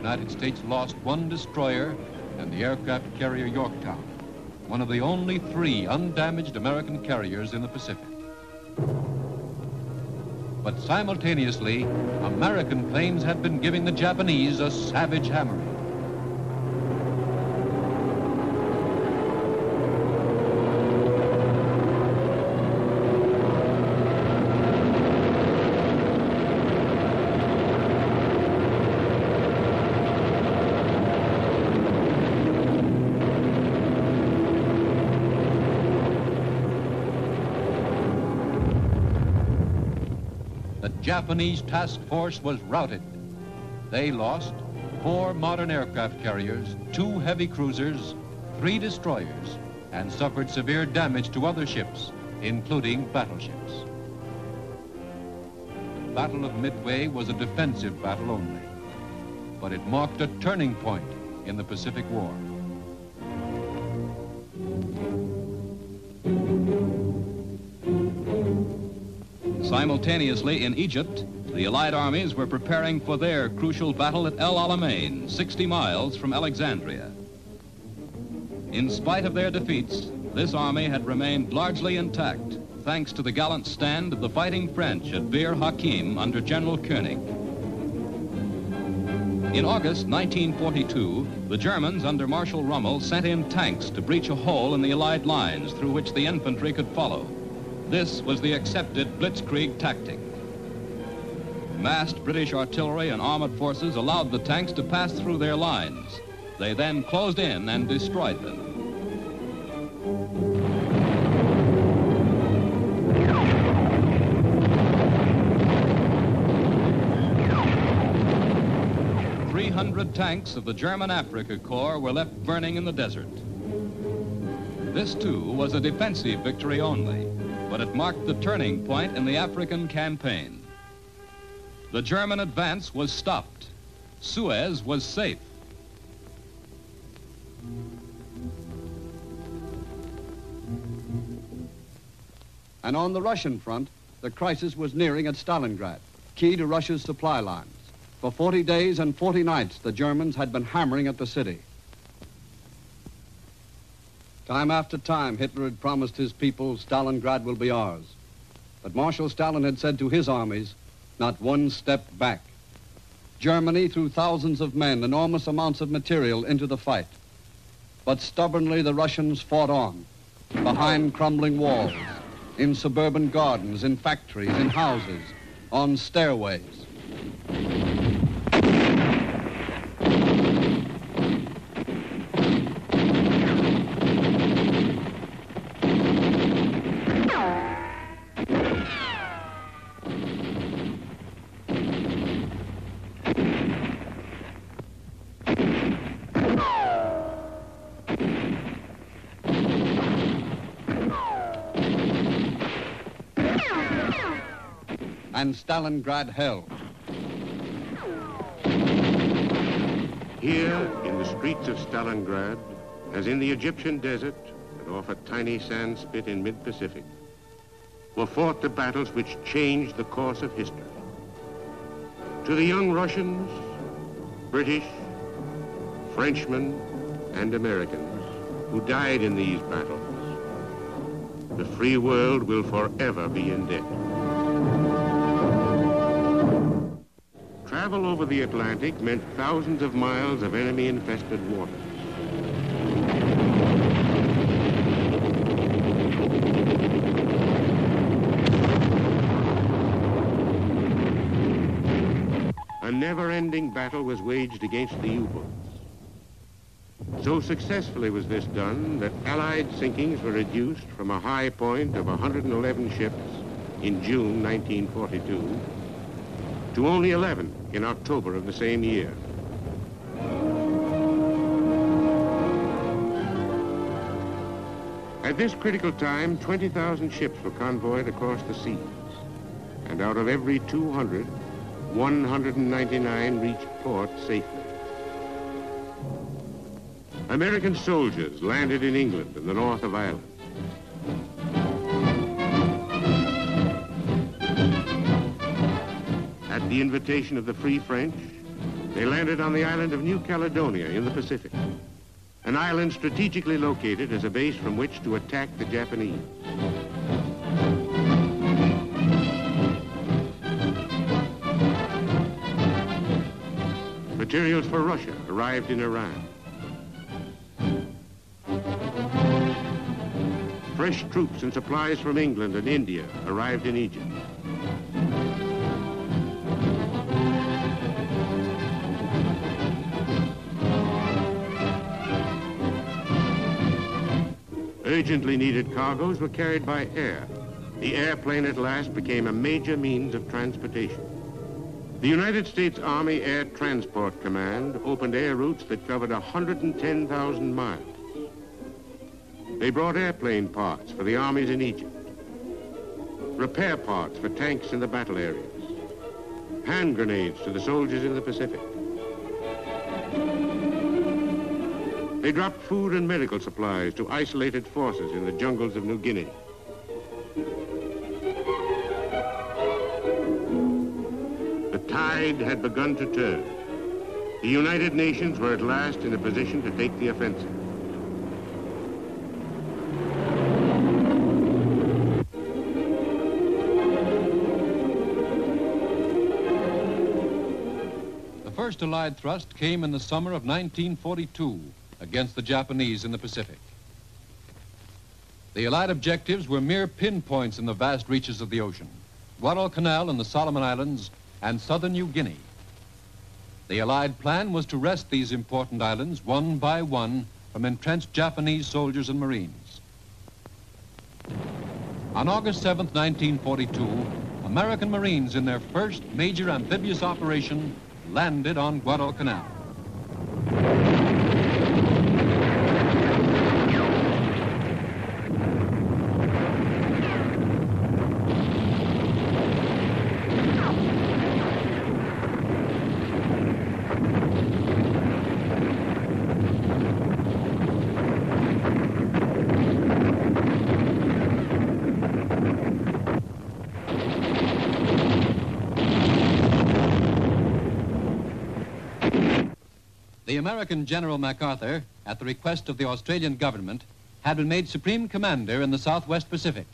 United States lost one destroyer and the aircraft carrier Yorktown, one of the only 3 undamaged American carriers in the Pacific. But simultaneously, American planes had been giving the Japanese a savage hammering. The Japanese task force was routed. They lost 4 modern aircraft carriers, 2 heavy cruisers, 3 destroyers, and suffered severe damage to other ships, including battleships. The Battle of Midway was a defensive battle only, but it marked a turning point in the Pacific War. Simultaneously in Egypt, the Allied armies were preparing for their crucial battle at El Alamein, 60 miles from Alexandria. In spite of their defeats, this army had remained largely intact, thanks to the gallant stand of the fighting French at Bir Hakeim under General Koenig. In August 1942, the Germans under Marshal Rommel sent in tanks to breach a hole in the Allied lines through which the infantry could follow. This was the accepted blitzkrieg tactic. Massed British artillery and armored forces allowed the tanks to pass through their lines. They then closed in and destroyed them. Tanks of the German Afrika Corps were left burning in the desert. This, too, was a defensive victory only, but it marked the turning point in the African campaign. The German advance was stopped. Suez was safe. And on the Russian front, the crisis was nearing at Stalingrad, key to Russia's supply lines. For 40 days and 40 nights, the Germans had been hammering at the city. Time after time, Hitler had promised his people, Stalingrad will be ours. But Marshal Stalin had said to his armies, not one step back. Germany threw thousands of men, enormous amounts of material into the fight. But stubbornly, the Russians fought on, behind crumbling walls, in suburban gardens, in factories, in houses, on stairways. And Stalingrad held. Here, in the streets of Stalingrad, as in the Egyptian desert and off a tiny sand spit in mid-Pacific, were fought the battles which changed the course of history. To the young Russians, British, Frenchmen, and Americans who died in these battles, the free world will forever be in debt. Travel over the Atlantic meant thousands of miles of enemy-infested waters. A never-ending battle was waged against the U-boats. So successfully was this done that Allied sinkings were reduced from a high point of 111 ships in June 1942 to only 11 in October of the same year. At this critical time, 20,000 ships were convoyed across the seas, and out of every 200, 199 reached port safely. American soldiers landed in England and the north of Ireland. At the invitation of the Free French, They landed on the island of New Caledonia in the Pacific, an island strategically located as a base from which to attack the Japanese. Materials for Russia arrived in Iran. Fresh troops and supplies from England and India arrived in Egypt. Urgently needed cargoes were carried by air. The airplane at last became a major means of transportation. The United States Army Air Transport Command opened air routes that covered 110,000 miles. They brought airplane parts for the armies in Egypt, repair parts for tanks in the battle areas, hand grenades to the soldiers in the Pacific. They dropped food and medical supplies to isolated forces in the jungles of New Guinea. The tide had begun to turn. The United Nations were at last in a position to take the offensive. The first Allied thrust came in the summer of 1942 against the Japanese in the Pacific. The Allied objectives were mere pinpoints in the vast reaches of the ocean: Guadalcanal and the Solomon Islands and southern New Guinea. The Allied plan was to wrest these important islands one by one from entrenched Japanese soldiers and Marines. On August 7th, 1942, American Marines in their first major amphibious operation landed on Guadalcanal. The American General MacArthur, at the request of the Australian government, had been made Supreme Commander in the Southwest Pacific.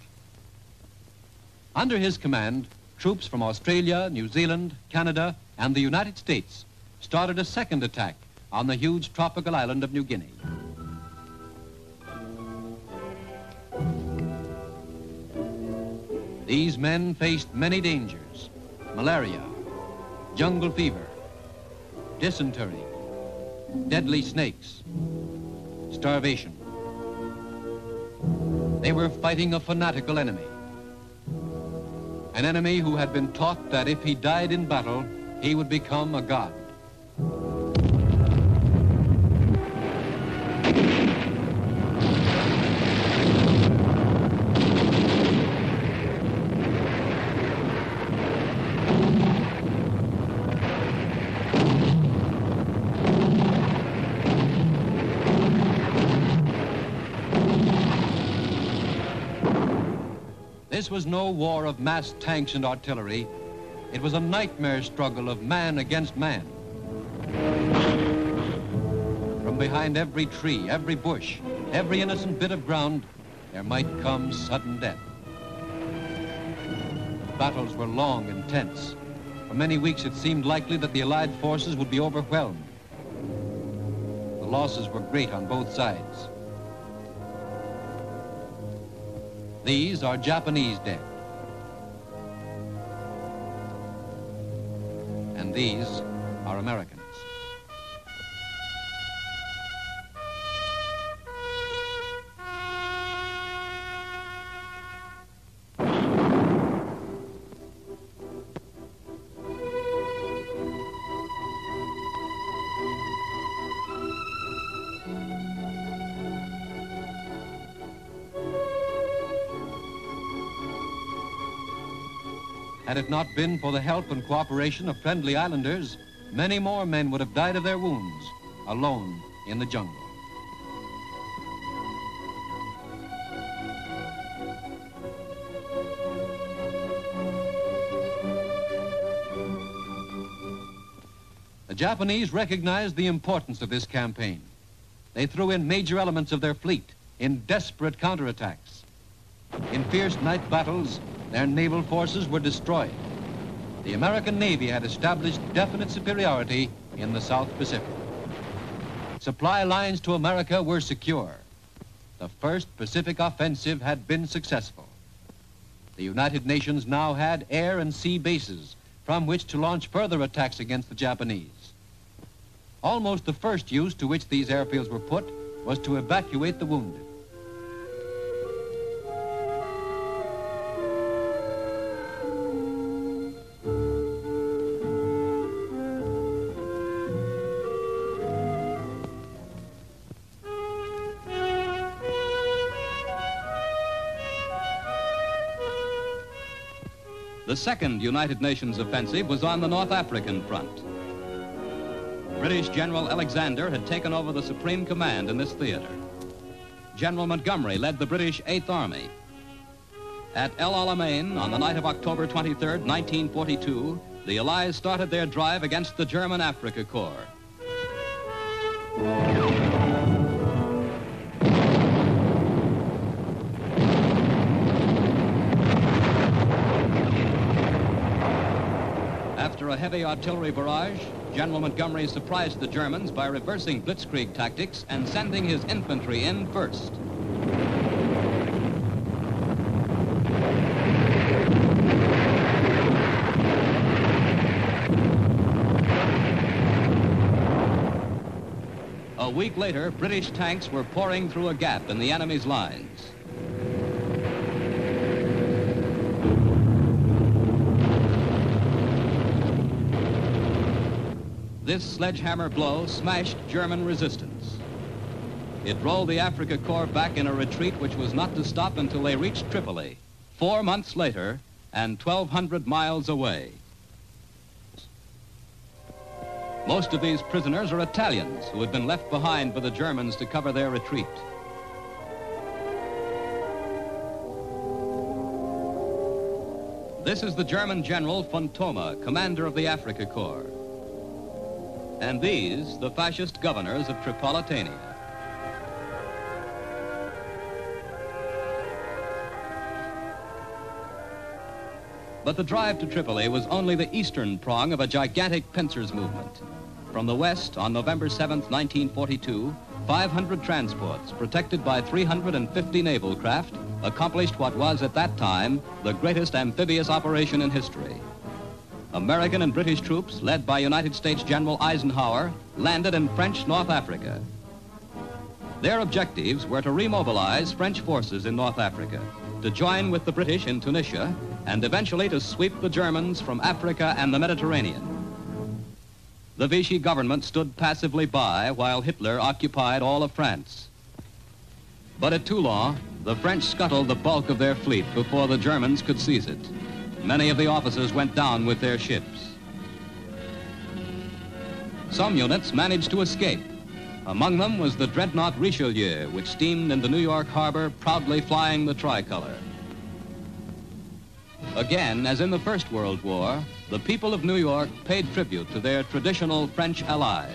Under his command, troops from Australia, New Zealand, Canada, and the United States started a second attack on the huge tropical island of New Guinea. These men faced many dangers: malaria, jungle fever, dysentery, deadly snakes, starvation. They were fighting a fanatical enemy. An enemy who had been taught that if he died in battle, he would become a god. This was no war of massed tanks and artillery. It was a nightmare struggle of man against man. From behind every tree, every bush, every innocent bit of ground, there might come sudden death. The battles were long and tense. For many weeks it seemed likely that the Allied forces would be overwhelmed. The losses were great on both sides. These are Japanese dead. And these are Americans. Had it not been for the help and cooperation of friendly islanders, many more men would have died of their wounds, alone in the jungle. The Japanese recognized the importance of this campaign. They threw in major elements of their fleet in desperate counterattacks. In fierce night battles, their naval forces were destroyed. The American Navy had established definite superiority in the South Pacific. Supply lines to America were secure. The first Pacific offensive had been successful. The United Nations now had air and sea bases from which to launch further attacks against the Japanese. Almost the first use to which these airfields were put was to evacuate the wounded. The second United Nations offensive was on the North African front. British General Alexander had taken over the supreme command in this theater. General Montgomery led the British 8th Army. At El Alamein, on the night of October 23rd, 1942, the Allies started their drive against the German Afrika Korps. After a heavy artillery barrage, General Montgomery surprised the Germans by reversing blitzkrieg tactics and sending his infantry in first. A week later, British tanks were pouring through a gap in the enemy's lines. This sledgehammer blow smashed German resistance. It rolled the Afrika Korps back in a retreat which was not to stop until they reached Tripoli, 4 months later and 1,200 miles away. Most of these prisoners are Italians who had been left behind by the Germans to cover their retreat. This is the German General von Thoma, commander of the Afrika Korps. And these, the fascist governors of Tripolitania. But the drive to Tripoli was only the eastern prong of a gigantic pincers movement. From the west, on November 7th, 1942, 500 transports, protected by 350 naval craft, accomplished what was at that time the greatest amphibious operation in history. American and British troops, led by United States General Eisenhower, landed in French North Africa. Their objectives were to remobilize French forces in North Africa, to join with the British in Tunisia, and eventually to sweep the Germans from Africa and the Mediterranean. The Vichy government stood passively by while Hitler occupied all of France. But at Toulon, the French scuttled the bulk of their fleet before the Germans could seize it. Many of the officers went down with their ships. Some units managed to escape. Among them was the dreadnought Richelieu, which steamed into New York Harbor, proudly flying the tricolor. Again, as in the First World War, the people of New York paid tribute to their traditional French allies.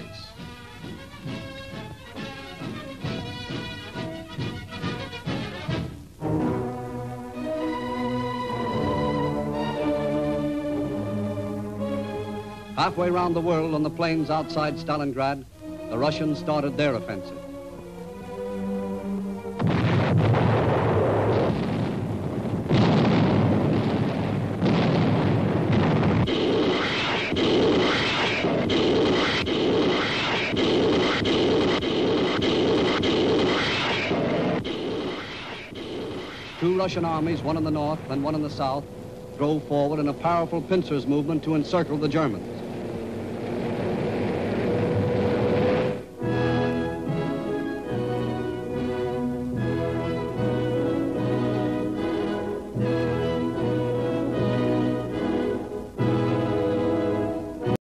Halfway around the world on the plains outside Stalingrad, the Russians started their offensive. Two Russian armies, one in the north and one in the south, drove forward in a powerful pincers movement to encircle the Germans.